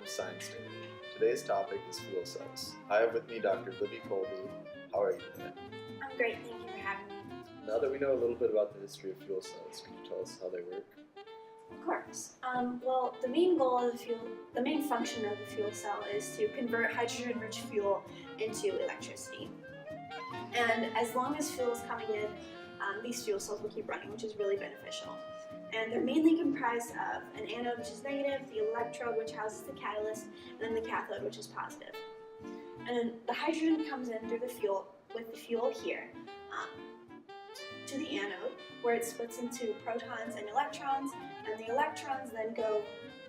Science Daily. Today's topic is fuel cells. I have with me Dr. Libby Colby. How are you today? I'm great, thank you for having me. Now that we know a little bit about the history of fuel cells, can you tell us how they work? Of course. Well, the main goal of the main function of the fuel cell is to convert hydrogen-rich fuel into electricity. And as long as fuel is coming in, these fuel cells will keep running, which is really beneficial. And they're mainly comprised of an anode, which is negative, the electrode, which houses the catalyst, and then the cathode, which is positive. And then the hydrogen comes in through the fuel, with the fuel here, to the anode, where it splits into protons and electrons, and the electrons then go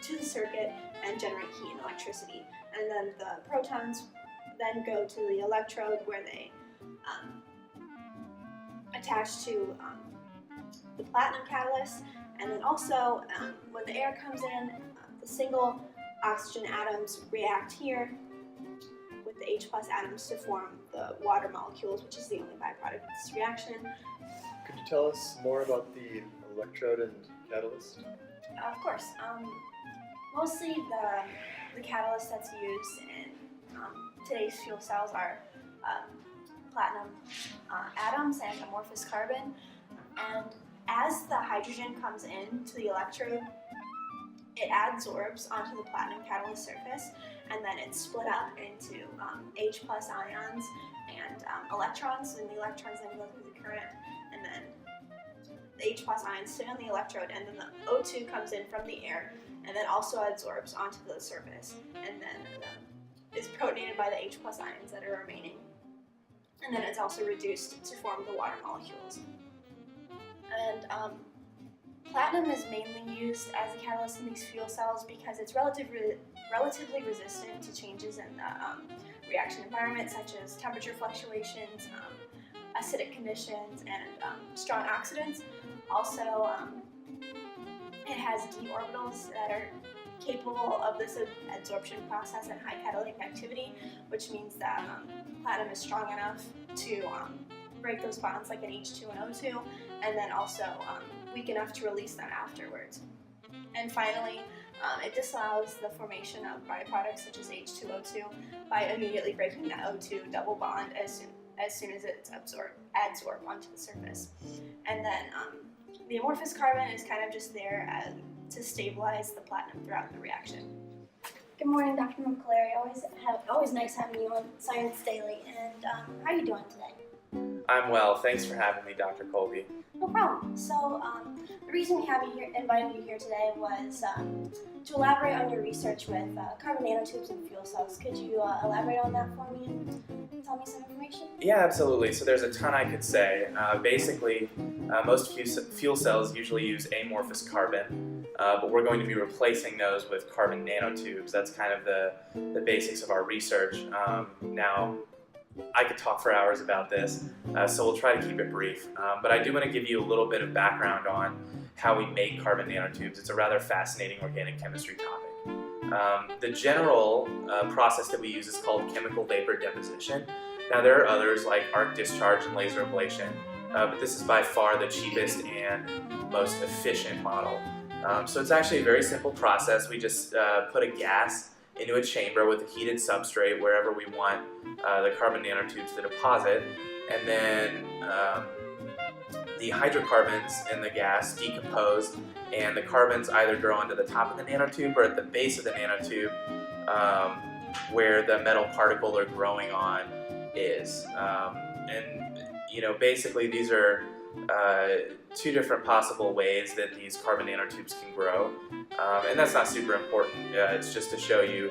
to the circuit and generate heat and electricity. And then the protons then go to the electrode, where they attach to the platinum catalyst. And then also, when the air comes in, the single oxygen atoms react here with the H+ atoms to form the water molecules, which is the only byproduct of this reaction. Could you tell us more about the electrode and catalyst? Of course. Mostly the catalyst that's used in today's fuel cells are platinum atoms and amorphous carbon. And as the hydrogen comes into the electrode, it adsorbs onto the platinum catalyst surface, and then it's split up into H+ ions and electrons, and the electrons then go through the current, and then the H+ ions stay on the electrode, and then the O2 comes in from the air, and then also adsorbs onto the surface, and then is protonated by the H+ ions that are remaining, and then it's also reduced to form the water molecules. And platinum is mainly used as a catalyst in these fuel cells because it's relatively resistant to changes in the reaction environment, such as temperature fluctuations, acidic conditions, and strong oxidants. Also, it has d orbitals that are capable of this adsorption process at high catalytic activity, which means that platinum is strong enough to break those bonds like an H2 and O2, and then also weak enough to release them afterwards. And finally, it disallows the formation of byproducts such as H2O2 by immediately breaking the O2 double bond as soon as it's adsorbed onto the surface. And then the amorphous carbon is kind of just there to stabilize the platinum throughout the reaction. Good morning, Dr. McClary. Always nice having you on Science Daily. And how are you doing today? I'm well. Thanks for having me, Dr. Colby. No problem. So the reason we have you here, invited you here today was to elaborate on your research with carbon nanotubes and fuel cells. Could you elaborate on that for me and tell me some information? Yeah, absolutely. So there's a ton I could say. Basically, most fuel cells usually use amorphous carbon, but we're going to be replacing those with carbon nanotubes. That's kind of the basics of our research. Now, I could talk for hours about this, so we'll try to keep it brief. But I do want to give you a little bit of background on how we make carbon nanotubes. It's a rather fascinating organic chemistry topic. The general process that we use is called chemical vapor deposition. Now there are others like arc discharge and laser ablation, but this is by far the cheapest and most efficient model. So it's actually a very simple process. We just put a gas into a chamber with a heated substrate wherever we want the carbon nanotubes to deposit, and then the hydrocarbons in the gas decompose, and the carbons either grow onto the top of the nanotube or at the base of the nanotube where the metal particle they're growing on is. Basically these are two different possible ways that these carbon nanotubes can grow, and that's not super important. It's just to show you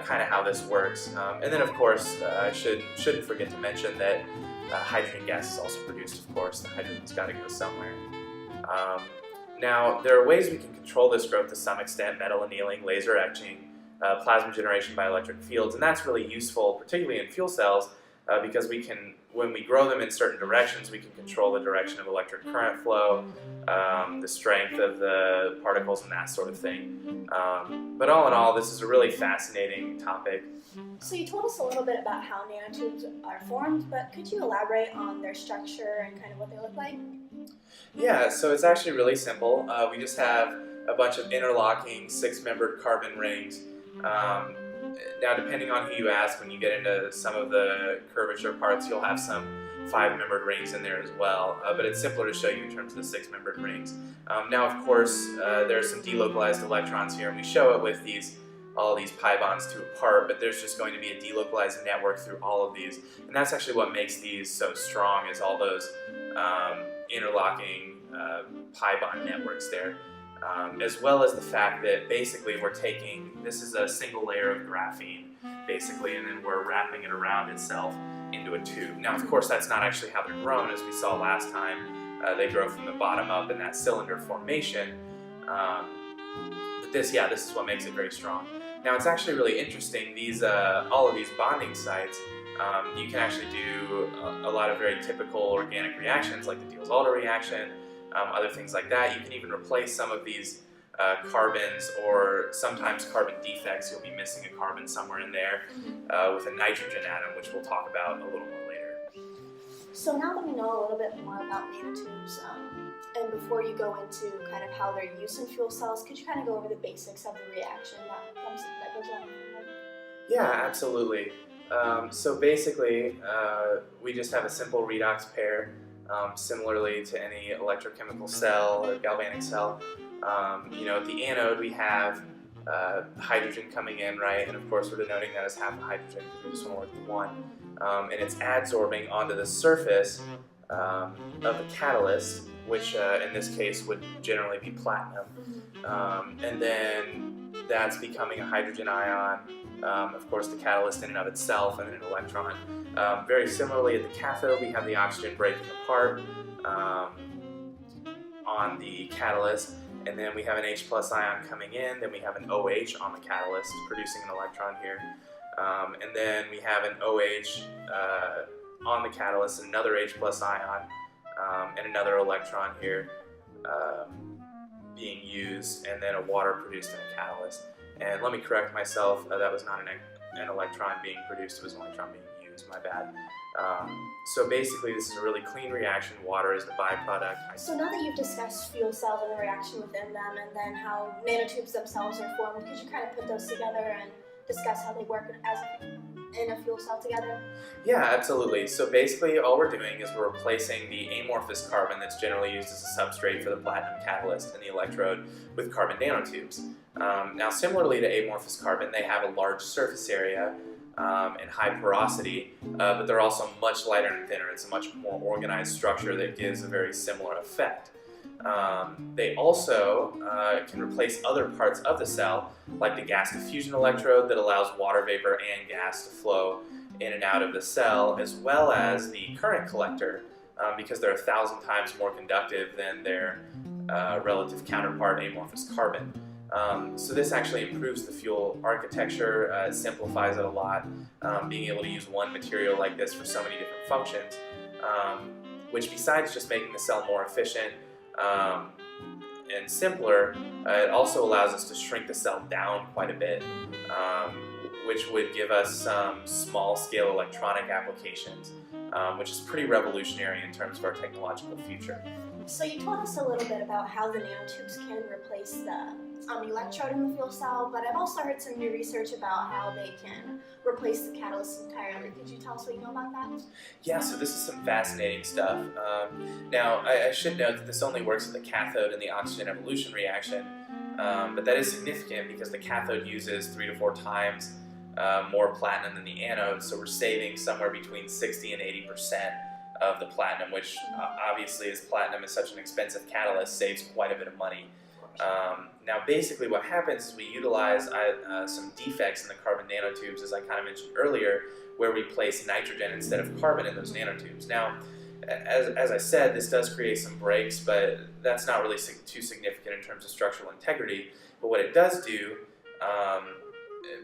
kind of how this works. And then of course I shouldn't forget to mention that hydrogen gas is also produced. Of course, the hydrogen's got to go somewhere. Now there are ways we can control this growth to some extent: metal annealing, laser etching, plasma generation by electric fields, and that's really useful, particularly in fuel cells, because when we grow them in certain directions, we can control the direction of electric current flow, the strength of the particles, and that sort of thing. But all in all, this is a really fascinating topic. So you told us a little bit about how nanotubes are formed, but could you elaborate on their structure and kind of what they look like? Yeah, so it's actually really simple. We just have a bunch of interlocking 6-membered carbon rings Now, depending on who you ask, when you get into some of the curvature parts, you'll have some 5-membered rings in there as well, but it's simpler to show you in terms of the 6-membered rings. Now, of course, there are some delocalized electrons here, and we show it with all these pi bonds to apart, but there's just going to be a delocalized network through all of these, and that's actually what makes these so strong, is all those interlocking pi bond networks there. As well as the fact that basically this is a single layer of graphene, basically, and then we're wrapping it around itself into a tube. Now, of course, that's not actually how they're grown, as we saw last time. They grow from the bottom up in that cylinder formation. But this is what makes it very strong. Now, it's actually really interesting, all of these bonding sites, you can actually do a lot of very typical organic reactions, like the Diels-Alder reaction, other things like that. You can even replace some of these carbons, or sometimes carbon defects. You'll be missing a carbon somewhere in there with a nitrogen atom, which we'll talk about a little more later. So now that we know a little bit more about nanotubes, and before you go into kind of how they're used in fuel cells, could you kind of go over the basics of the reaction that goes on? Yeah, absolutely. So basically, we just have a simple redox pair, similarly to any electrochemical cell or galvanic cell. At the anode we have hydrogen coming in, right? And of course we're denoting that as half a hydrogen because we just want to work with one. And it's adsorbing onto the surface of the catalyst, which in this case would generally be platinum. And then that's becoming a hydrogen ion, of course the catalyst in and of itself, and then an electron. Very similarly at the cathode, we have the oxygen breaking apart on the catalyst, and then we have an H+ ion coming in, then we have an OH on the catalyst producing an electron here, and then we have an OH on the catalyst, another H+ ion, and another electron here being used, and then a water produced in a catalyst. And let me correct myself, that was not an electron being produced, it was an electron being used, my bad. So basically this is a really clean reaction, water is the byproduct. So now that you've discussed fuel cells and the reaction within them, and then how nanotubes themselves are formed, could you kind of put those together and discuss how they work in a fuel cell together? Yeah, absolutely. So basically all we're doing is we're replacing the amorphous carbon that's generally used as a substrate for the platinum catalyst in the electrode with carbon nanotubes. Now similarly to amorphous carbon, they have a large surface area and high porosity, but they're also much lighter and thinner. It's a much more organized structure that gives a very similar effect. They also can replace other parts of the cell, like the gas diffusion electrode that allows water vapor and gas to flow in and out of the cell, as well as the current collector, because they're 1,000 times more conductive than their relative counterpart, amorphous carbon. So this actually improves the fuel architecture, simplifies it a lot, being able to use one material like this for so many different functions, which besides just making the cell more efficient and simpler, it also allows us to shrink the cell down quite a bit, which would give us some small-scale electronic applications, which is pretty revolutionary in terms of our technological future. So you told us a little bit about how the nanotubes can replace the electrode in the fuel cell, but I've also heard some new research about how they can replace the catalyst entirely. Could you tell us what you know about that? Yeah, so this is some fascinating stuff. Now, I should note that this only works at the cathode in the oxygen evolution reaction, but that is significant because the cathode uses 3 to 4 times more platinum than the anode, so we're saving somewhere between 60 and 80% of the platinum, which obviously, as platinum is such an expensive catalyst, saves quite a bit of money. Now basically what happens is we utilize some defects in the carbon nanotubes, as I kind of mentioned earlier, where we place nitrogen instead of carbon in those nanotubes. Now, as I said, this does create some breaks, but that's not really too significant in terms of structural integrity. But what it does do,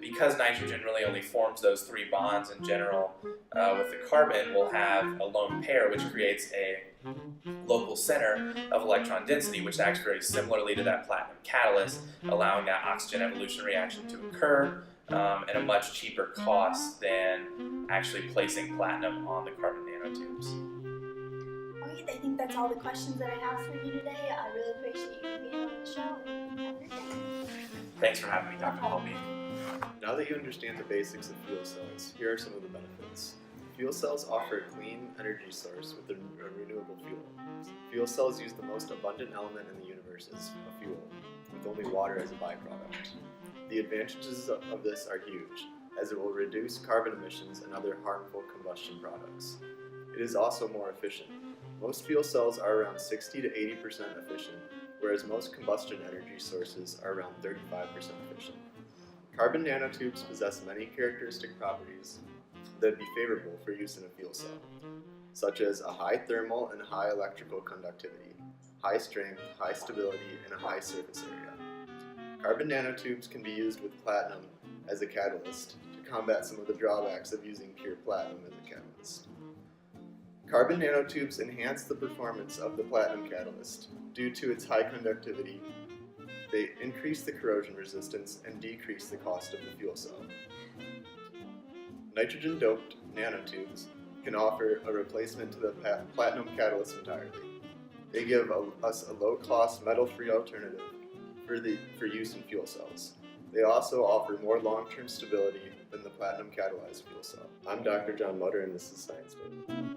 because nitrogen really only forms those 3 bonds in general, with the carbon we'll have a lone pair, which creates a local center of electron density, which acts very similarly to that platinum catalyst, allowing that oxygen evolution reaction to occur at a much cheaper cost than actually placing platinum on the carbon nanotubes. Alright, I think that's all the questions that I have for you today. I really appreciate you being on the show. Thanks for having me, Dr. Colby. Now that you understand the basics of fuel cells, here are some of the benefits. Fuel cells offer a clean energy source with a renewable fuel. Fuel cells use the most abundant element in the universe as a fuel, with only water as a byproduct. The advantages of this are huge, as it will reduce carbon emissions and other harmful combustion products. It is also more efficient. Most fuel cells are around 60 to 80% efficient, whereas most combustion energy sources are around 35% efficient. Carbon nanotubes possess many characteristic properties that would be favorable for use in a fuel cell, such as a high thermal and high electrical conductivity, high strength, high stability, and a high surface area. Carbon nanotubes can be used with platinum as a catalyst to combat some of the drawbacks of using pure platinum as a catalyst. Carbon nanotubes enhance the performance of the platinum catalyst due to its high conductivity. They increase the corrosion resistance and decrease the cost of the fuel cell. Nitrogen-doped nanotubes can offer a replacement to the platinum catalyst entirely. They give us a low-cost, metal-free alternative for use in fuel cells. They also offer more long-term stability than the platinum-catalyzed fuel cell. I'm Dr. John Mutter, and this is Science Day.